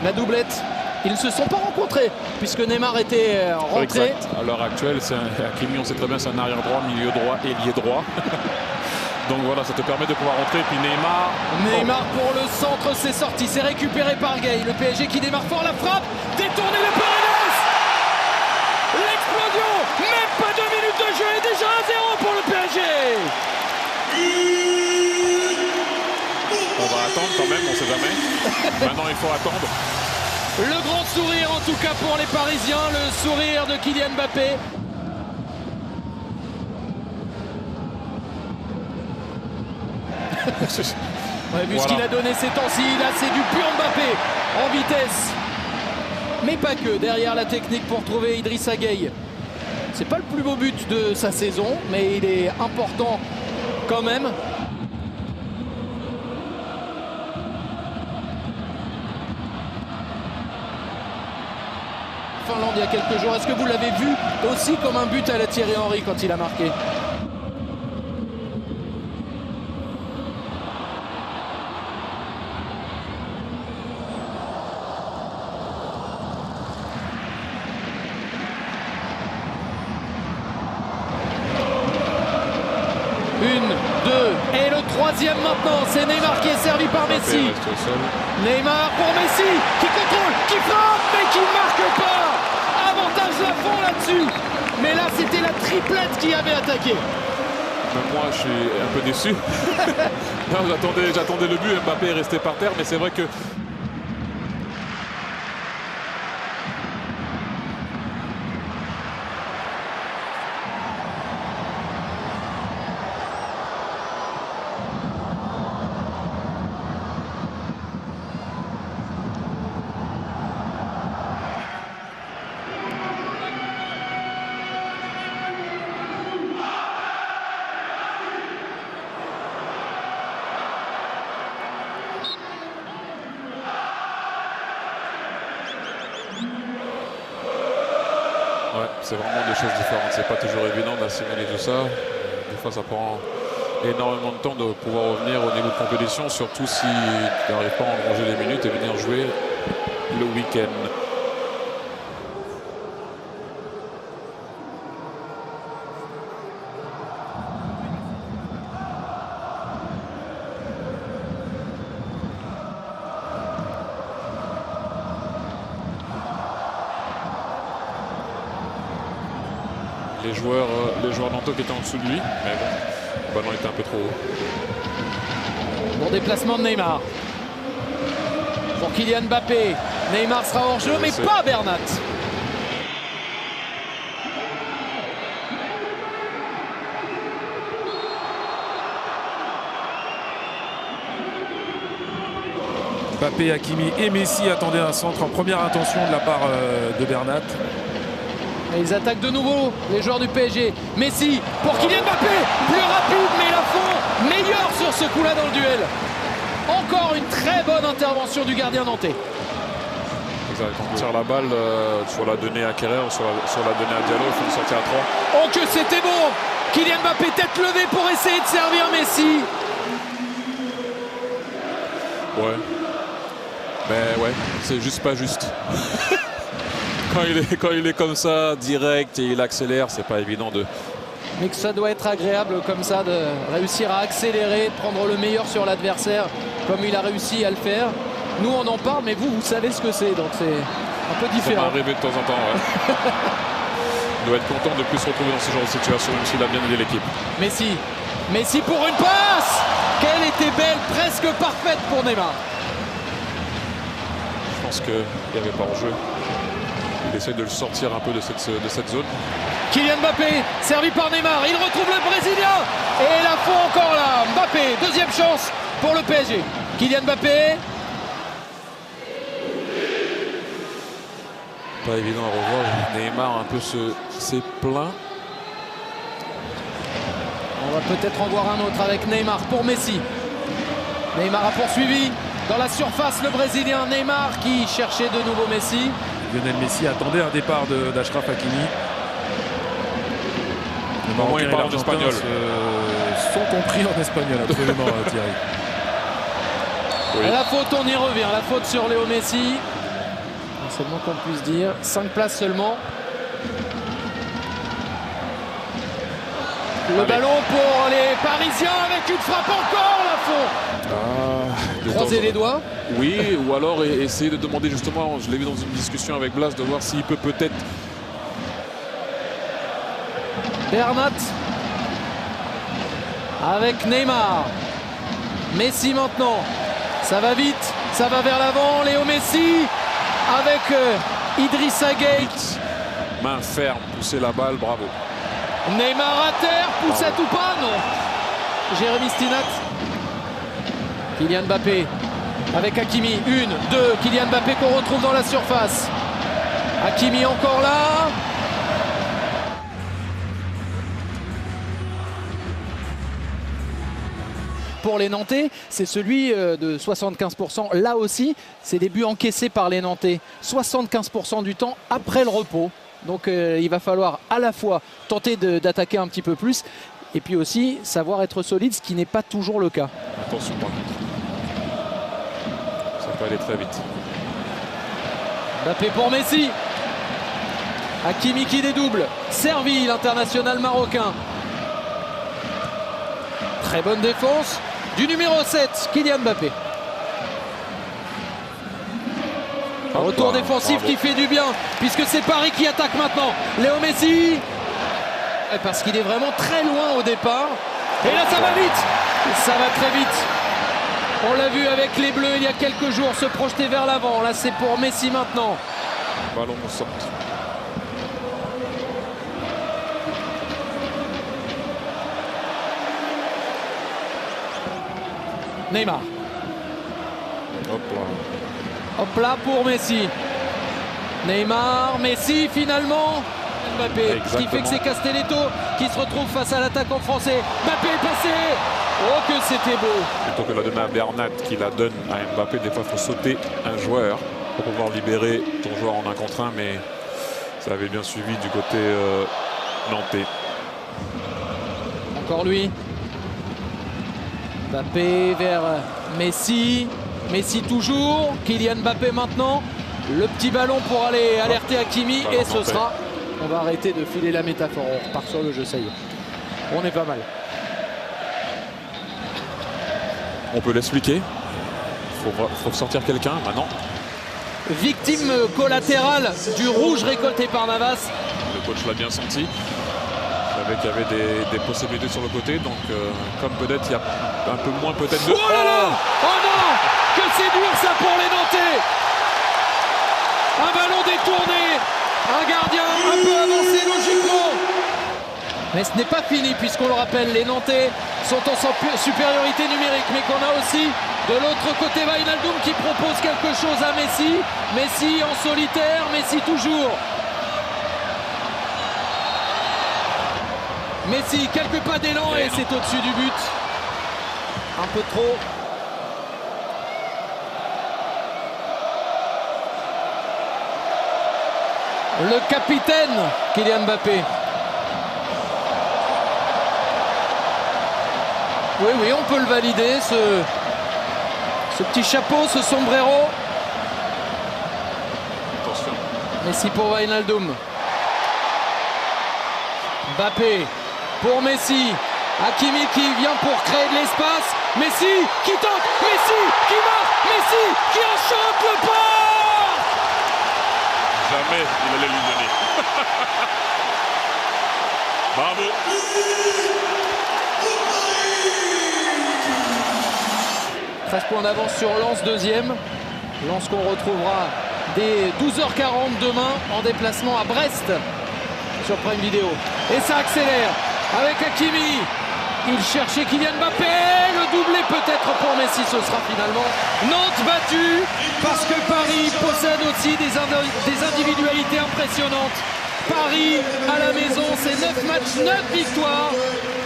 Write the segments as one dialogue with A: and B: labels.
A: La doublette, ils ne se sont pas rencontrés puisque Neymar était rentré.
B: Exact. À l'heure actuelle, Hakimi, on sait très bien, c'est un arrière droit, milieu droit, ailier droit. Donc voilà, ça te permet de pouvoir rentrer. Et puis
A: Neymar pour le centre, c'est sorti, c'est récupéré par Gay. Le PSG qui démarre fort, la frappe, détourné le Paredes. L'explosion, même pas 2 minutes de jeu et déjà 1-0 pour le PSG.
B: On va attendre quand même, on sait jamais. Maintenant, il faut attendre.
A: Le grand sourire en tout cas pour les Parisiens, le sourire de Kylian Mbappé. Ouais, vu ce qu'il a donné ces temps-ci, là c'est du pur Mbappé en vitesse. Mais pas que, derrière la technique pour trouver Idrissa Gueye. C'est pas le plus beau but de sa saison, mais il est important quand même. Finlande il y a quelques jours, est-ce que vous l'avez vu aussi comme un but à la Thierry Henry quand il a marqué? Une, deux, et le troisième maintenant, c'est Neymar qui est servi par Messi. Neymar pour Messi, qui contrôle, qui frappe, mais qui ne marque pas. Avantage Lafont là-dessus. Mais là, c'était la triplette qui avait attaqué.
B: Même moi, je suis un peu déçu. J'attendais le but, Mbappé est resté par terre, mais c'est vrai que... Ouais, c'est vraiment des choses différentes. C'est pas toujours évident d'assimiler tout ça. Des fois, ça prend énormément de temps de pouvoir revenir au niveau de compétition, surtout si tu n'arrives pas à engranger les minutes et venir jouer le week-end. Les joueurs nantais qui étaient en dessous de lui, mais bon, le ballon était un peu trop haut.
A: Bon déplacement de Neymar. Pour Kylian Mbappé. Neymar sera hors jeu, mais pas Bernat.
C: Mbappé, Hakimi et Messi attendaient un centre en première intention de la part de Bernat.
A: Et ils attaquent de nouveau, les joueurs du PSG. Messi pour Kylian Mbappé, plus rapide, mais Lafont meilleur sur ce coup-là dans le duel. Encore une très bonne intervention du gardien nantais.
B: Exact, quand on tire la balle, soit la donner à Kerrer, soit la donner à Diallo, il faut le sortir à 3.
A: Oh que c'était bon! Kylian Mbappé tête levée pour essayer de servir Messi.
B: Ouais. Mais ouais, c'est juste pas juste. Quand il est comme ça, direct et il accélère, c'est pas évident de...
A: Mais que ça doit être agréable comme ça de réussir à accélérer, de prendre le meilleur sur l'adversaire comme il a réussi à le faire. Nous on en parle, mais vous savez ce que c'est, donc c'est un peu différent.
B: Ça m'est arrivé de temps en temps, ouais. Il doit être content de plus se retrouver dans ce genre de situation, même s'il a bien aidé l'équipe.
A: Messi pour une passe. Quelle était belle, presque parfaite pour Neymar.
B: Je pense qu'il n'y avait pas en jeu. Il essaie de le sortir un peu de cette zone.
A: Kylian Mbappé, servi par Neymar, il retrouve le Brésilien. Et Lafont encore là. Mbappé, deuxième chance pour le PSG. Kylian Mbappé.
B: Pas évident à revoir. Neymar un peu s'est plaint.
A: On va peut-être en voir un autre avec Neymar pour Messi. Neymar a poursuivi dans la surface le Brésilien. Neymar qui cherchait de nouveau Messi.
C: Lionel Messi attendait un départ d'Achraf Hakimi. Le
B: Marocain il parle en espagnol.
C: Sont compris en espagnol, absolument, Thierry.
B: Oui.
A: La faute, on y revient. La faute sur Léo Messi. C'est le moins qu'on puisse dire. 5 places seulement. Le ballon pour les Parisiens avec une frappe encore la fond. Croiser les doigts.
B: Oui, ou alors essayer de demander justement, je l'ai vu dans une discussion avec Blas, de voir s'il peut peut-être...
A: Bernat avec Neymar. Messi maintenant. Ça va vite, ça va vers l'avant. Léo Messi avec Idrissa Gueye.
B: Main ferme, pousser la balle, bravo.
A: Neymar à terre, poussette ou pas? Non. Jérémy Stinat. Kylian Mbappé avec Hakimi. 1, 2. Kylian Mbappé qu'on retrouve dans la surface. Hakimi encore là. Pour les Nantais, c'est celui de 75%. Là aussi, c'est des buts encaissés par les Nantais. 75% du temps après le repos. Donc il va falloir à la fois tenter d'attaquer un petit peu plus et puis aussi savoir être solide, ce qui n'est pas toujours le cas.
B: Attention par contre. Ça peut aller très vite.
A: Mbappé pour Messi. Hakimi qui dédouble. Servi l'international marocain. Très bonne défense du numéro 7, Kylian Mbappé. Retour défensif qui fait du bien, puisque c'est Paris qui attaque maintenant. Léo Messi, parce qu'il est vraiment très loin au départ. Et là, ça va vite. Ça va très vite. On l'a vu avec les Bleus il y a quelques jours se projeter vers l'avant. Là, c'est pour Messi maintenant.
B: Ballon au centre.
A: Neymar.
B: Hop là.
A: Hop là pour Messi. Neymar, Messi finalement. Mbappé. Ce qui fait que c'est Castelletto qui se retrouve face à l'attaquant français. Mbappé est passé. Oh que c'était beau.
B: Plutôt que la donner à Bernat qui la donne à Mbappé, des fois il faut sauter un joueur pour pouvoir libérer ton joueur en 1 contre 1, mais ça avait bien suivi du côté nantais.
A: Encore lui. Mbappé vers Messi. Messi toujours. Kylian Mbappé maintenant. Le petit ballon pour aller alerter Hakimi. Et ce sera... On va arrêter de filer la métaphore. On repart sur le jeu, ça y est. On est pas mal.
B: On peut l'expliquer. Faut sortir quelqu'un maintenant.
A: Victime collatérale du rouge récolté par Navas.
B: Le coach l'a bien senti. Il savait qu'il y avait des possibilités sur le côté. Donc comme peut-être il y a un peu moins peut-être de...
A: Oh là là! Oh non! Que c'est dur ça pour les Nantais! Un ballon détourné! Un gardien un peu avancé logiquement! Mais ce n'est pas fini puisqu'on le rappelle, les Nantais sont en supériorité numérique, mais qu'on a aussi de l'autre côté Wijnaldum qui propose quelque chose à Messi. Messi en solitaire, Messi toujours. Messi, quelques pas d'élan et c'est au-dessus du but. Un peu trop. Le capitaine Kylian Mbappé. Oui, on peut le valider, ce petit chapeau, ce sombrero.
B: Attention.
A: Messi pour Wijnaldum. Mbappé pour Messi. Hakimi qui vient pour créer de l'espace. Messi qui tente. Messi qui marque. Messi qui enchante le port.
B: Jamais il allait lui donner. Bravo.
A: 13 points d'avance sur Lens, deuxième. Lens qu'on retrouvera dès 12h40 demain en déplacement à Brest sur Prime Video. Et ça accélère avec Hakimi. Il cherchait Kylian Mbappé. Le doublé peut-être pour Messi. Ce sera finalement Nantes battue parce que Paris possède aussi des individualités impressionnantes. Paris à la maison, c'est 9 matchs, 9 victoires.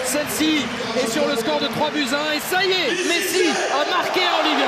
A: Celle-ci est sur le score de 3-1 et ça y est, Messi a marqué en Ligue 1.